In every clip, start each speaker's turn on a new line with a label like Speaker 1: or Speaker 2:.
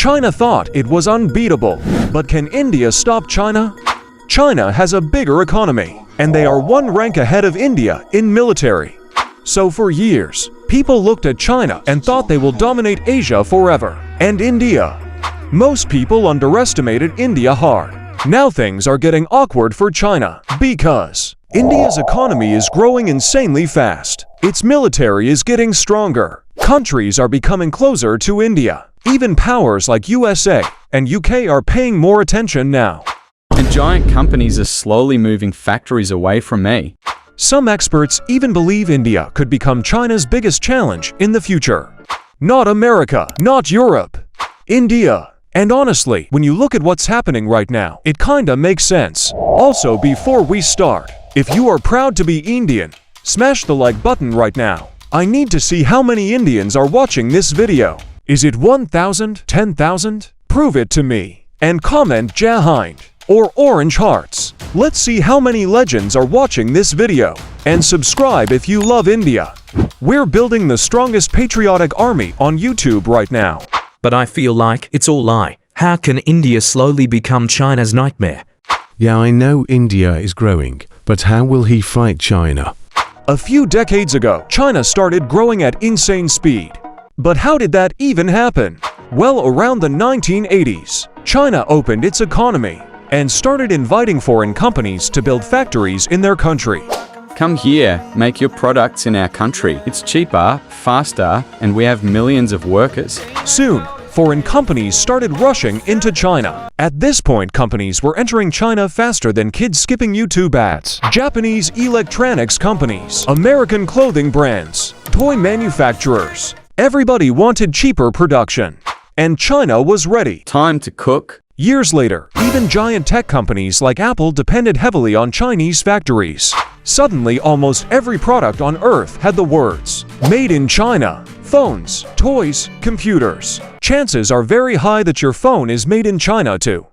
Speaker 1: China thought it was unbeatable. But can India stop China? China has a bigger economy, and they are one rank ahead of India in military. So for years, people looked at China and thought they will dominate Asia forever. And India. Most people underestimated India hard. Now things are getting awkward for China because India's economy is growing insanely fast. Its military is getting stronger. Countries are becoming closer to India. Even powers like USA and UK are paying more attention now.
Speaker 2: And giant companies are slowly moving factories away from me.
Speaker 1: Some experts even believe India could become China's biggest challenge in the future. Not America, not Europe, India. And honestly, when you look at what's happening right now, it kinda makes sense. Also, before we start, if you are proud to be Indian, smash the like button right now. I need to see how many Indians are watching this video. Is it 1,000? 10,000? Prove it to me. And comment Jai Hind or orange hearts. Let's see how many legends are watching this video. And subscribe if you love India. We're building the strongest patriotic army on YouTube right now.
Speaker 3: But I feel like it's all lie. How can India slowly become China's nightmare?
Speaker 4: Yeah, I know India is growing, but how will he fight China?
Speaker 1: A few decades ago, China started growing at insane speed. But how did that even happen? Well, around the 1980s, China opened its economy and started inviting foreign companies to build factories in their country.
Speaker 2: Come here, make your products in our country. It's cheaper, faster, and we have millions of workers.
Speaker 1: Soon, foreign companies started rushing into China. At this point, companies were entering China faster than kids skipping YouTube ads. Japanese electronics companies, American clothing brands, toy manufacturers. Everybody wanted cheaper production. And China was ready.
Speaker 2: Time to cook.
Speaker 1: Years later, even giant tech companies like Apple depended heavily on Chinese factories. Suddenly, almost every product on Earth had the words, "Made in China." Phones, toys, computers. Chances are very high that your phone is made in China too.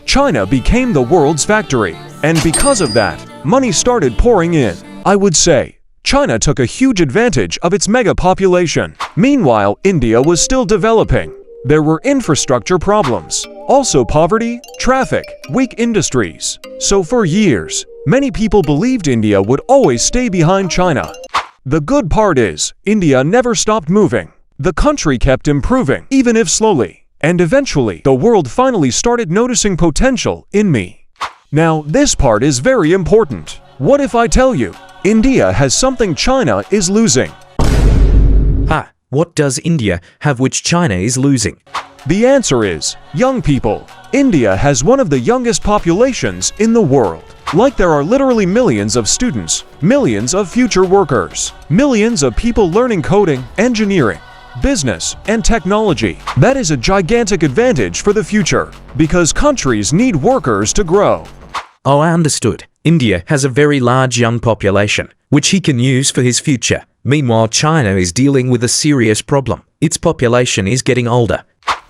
Speaker 1: China became the world's factory, and because of that, money started pouring in. I would say, China took a huge advantage of its mega population. Meanwhile, India was still developing. There were infrastructure problems, also poverty, traffic, weak industries. So for years, many people believed India would always stay behind China. The good part is, India never stopped moving. The country kept improving, even if slowly. And eventually, the world finally started noticing potential in me. Now, this part is very important. What if I tell you, India has something China is losing?
Speaker 3: What does India have which China is losing?
Speaker 1: The answer is young people. India has one of the youngest populations in the world. Like there are literally millions of students, millions of future workers, millions of people learning coding, engineering, business, and technology. That is a gigantic advantage for the future because countries need workers to grow.
Speaker 3: Oh, I understood. India has a very large young population, which he can use for his future. Meanwhile, China is dealing with a serious problem. Its population is getting older.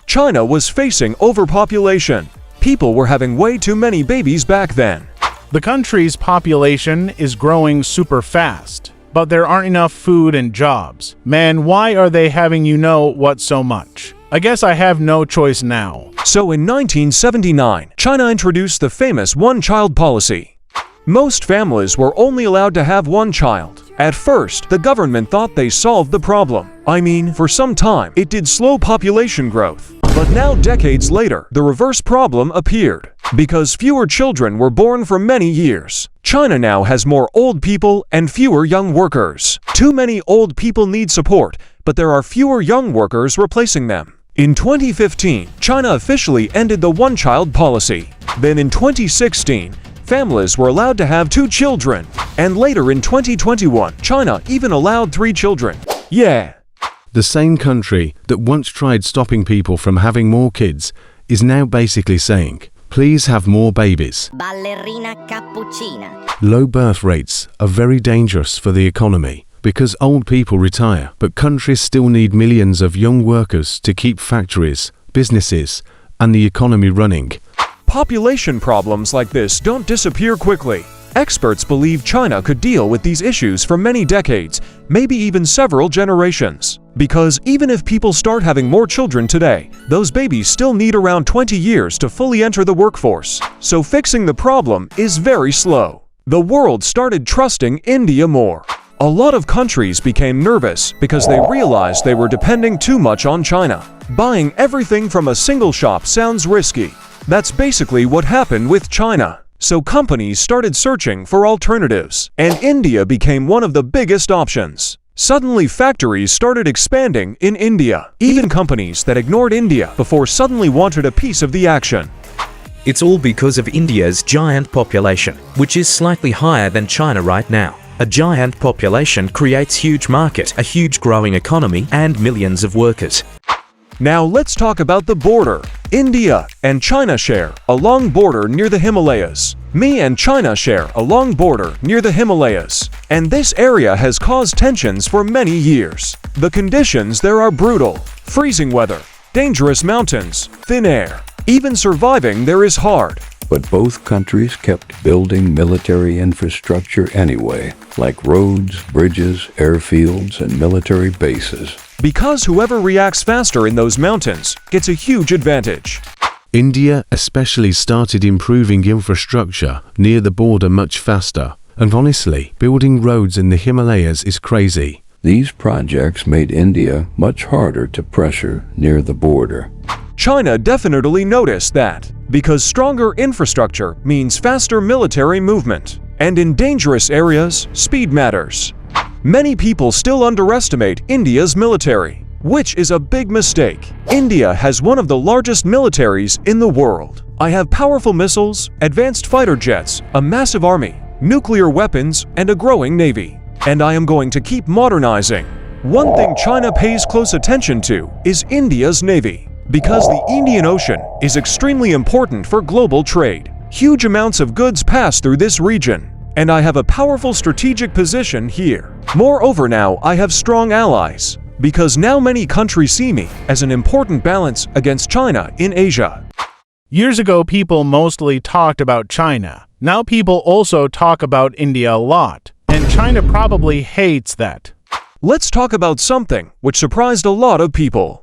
Speaker 1: China was facing overpopulation. People were having way too many babies back then.
Speaker 5: The country's population is growing super fast, but there aren't enough food and jobs. Man, why are they having you know what so much? I guess I have no choice now.
Speaker 1: So in 1979, China introduced the famous one-child policy. Most families were only allowed to have one child. At first, the government thought they solved the problem. I mean, for some time, it did slow population growth. But now, decades later, the reverse problem appeared. Because fewer children were born for many years. China now has more old people and fewer young workers. Too many old people need support, but there are fewer young workers replacing them. In 2015, China officially ended the one-child policy. Then in 2016, families were allowed to have 2 children. And later in 2021, China even allowed 3 children. Yeah.
Speaker 4: The same country that once tried stopping people from having more kids is now basically saying, please have more babies.
Speaker 6: Ballerina cappuccina.
Speaker 4: Low birth rates are very dangerous for the economy because old people retire, but countries still need millions of young workers to keep factories, businesses, and the economy running.
Speaker 1: Population problems like this don't disappear quickly. Experts believe China could deal with these issues for many decades, maybe even several generations. Because even if people start having more children today, those babies still need around 20 years to fully enter the workforce. So fixing the problem is very slow. The world started trusting India more. A lot of countries became nervous because they realized they were depending too much on China. Buying everything from a single shop sounds risky. That's basically what happened with China. So companies started searching for alternatives, and India became one of the biggest options. Suddenly factories started expanding in India. Even companies that ignored India before suddenly wanted a piece of the action.
Speaker 3: It's all because of India's giant population, which is slightly higher than China right now. A giant population creates huge market, a huge growing economy, and millions of workers.
Speaker 1: Now let's talk about the border. India and China share a long border near the Himalayas. Me and China share a long border near the Himalayas. And this area has caused tensions for many years. The conditions there are brutal. Freezing weather, dangerous mountains, thin air. Even surviving there is hard.
Speaker 7: But both countries kept building military infrastructure anyway, like roads, bridges, airfields, and military bases.
Speaker 1: Because whoever reacts faster in those mountains gets a huge advantage.
Speaker 4: India especially started improving infrastructure near the border much faster. And honestly, building roads in the Himalayas is crazy.
Speaker 7: These projects made India much harder to pressure near the border.
Speaker 1: China definitely noticed that, because stronger infrastructure means faster military movement. And in dangerous areas, speed matters. Many people still underestimate India's military, which is a big mistake. India has one of the largest militaries in the world. I have powerful missiles, advanced fighter jets, a massive army, nuclear weapons, and a growing navy. And I am going to keep modernizing. One thing China pays close attention to is India's navy. Because the Indian Ocean is extremely important for global trade. Huge amounts of goods pass through this region. And I have a powerful strategic position here. Moreover, now I have strong allies, because now many countries see me as an important balance against China in Asia.
Speaker 5: Years ago, people mostly talked about China. Now people also talk about India a lot, and China probably hates that.
Speaker 1: Let's talk about something which surprised a lot of people.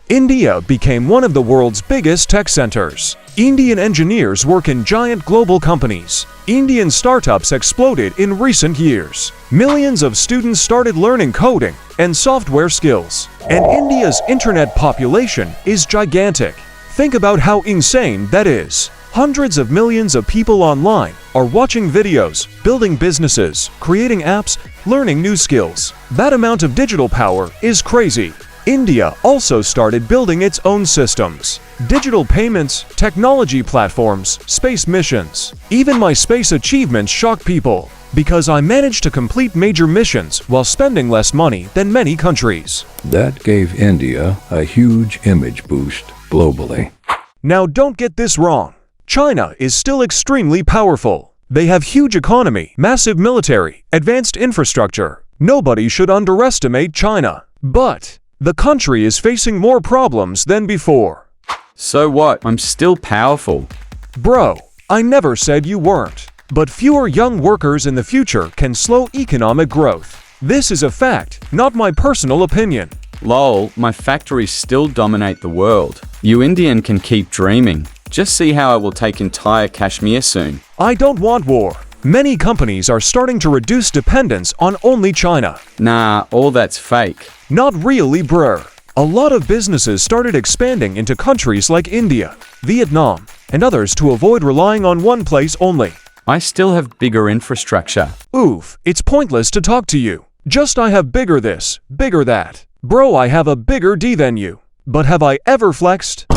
Speaker 1: India became one of the world's biggest tech centers. Indian engineers work in giant global companies. Indian startups exploded in recent years. Millions of students started learning coding and software skills. And India's internet population is gigantic. Think about how insane that is. Hundreds of millions of people online are watching videos, building businesses, creating apps, learning new skills. That amount of digital power is crazy. India also started building its own systems. Digital payments, technology platforms, space missions. Even my space achievements shock people, because I managed to complete major missions while spending less money than many countries.
Speaker 7: That gave India a huge image boost globally.
Speaker 1: Now don't get this wrong. China is still extremely powerful. They have huge economy, massive military, advanced infrastructure. Nobody should underestimate China. But the country is facing more problems than before.
Speaker 2: So what? I'm still powerful.
Speaker 1: Bro, I never said you weren't. But fewer young workers in the future can slow economic growth. This is a fact, not my personal opinion.
Speaker 2: Lol, my factories still dominate the world. You Indian can keep dreaming. Just see how I will take entire Kashmir soon.
Speaker 1: I don't want war. Many companies are starting to reduce dependence on only China.
Speaker 2: Nah, all that's fake.
Speaker 1: Not really, bruh. A lot of businesses started expanding into countries like India, Vietnam, and others to avoid relying on one place only.
Speaker 2: I still have bigger infrastructure.
Speaker 1: Oof, it's pointless to talk to you. Just I have bigger this, bigger that. Bro, I have a bigger D than you. But have I ever flexed?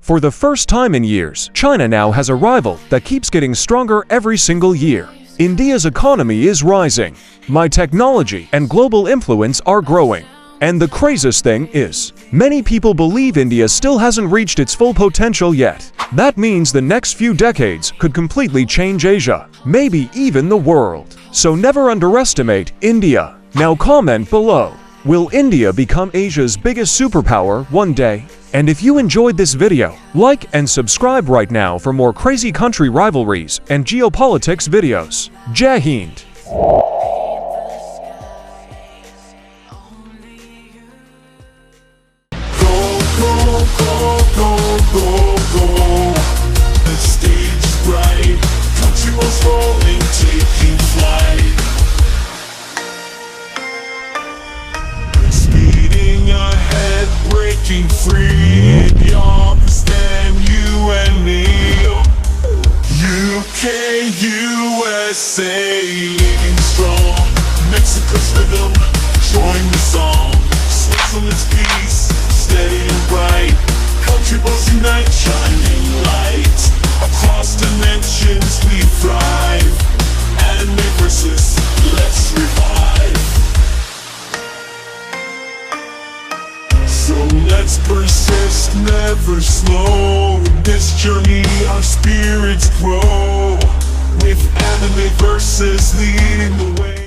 Speaker 1: For the first time in years, China now has a rival that keeps getting stronger every single year. India's economy is rising. My technology and global influence are growing. And the craziest thing is, many people believe India still hasn't reached its full potential yet. That means the next few decades could completely change Asia, maybe even the world. So never underestimate India. Now comment below, will India become Asia's biggest superpower one day? And if you enjoyed this video, like and subscribe right now for more crazy country rivalries and geopolitics videos. Jai Hind!
Speaker 8: go, go. The stage is bright, countryballs rolling, taking flight. Speeding ahead, breaking free. Beyond the stand, you and me. UK, USA, living strong. Mexico's rhythm, join the song. Switzerland's peace, steady and bright. Countryballs unite, shining light. Across dimensions we thrive. Anime versus, let's revive. So let's persist, never slow. In this journey our spirits grow. With anime versus leading the way.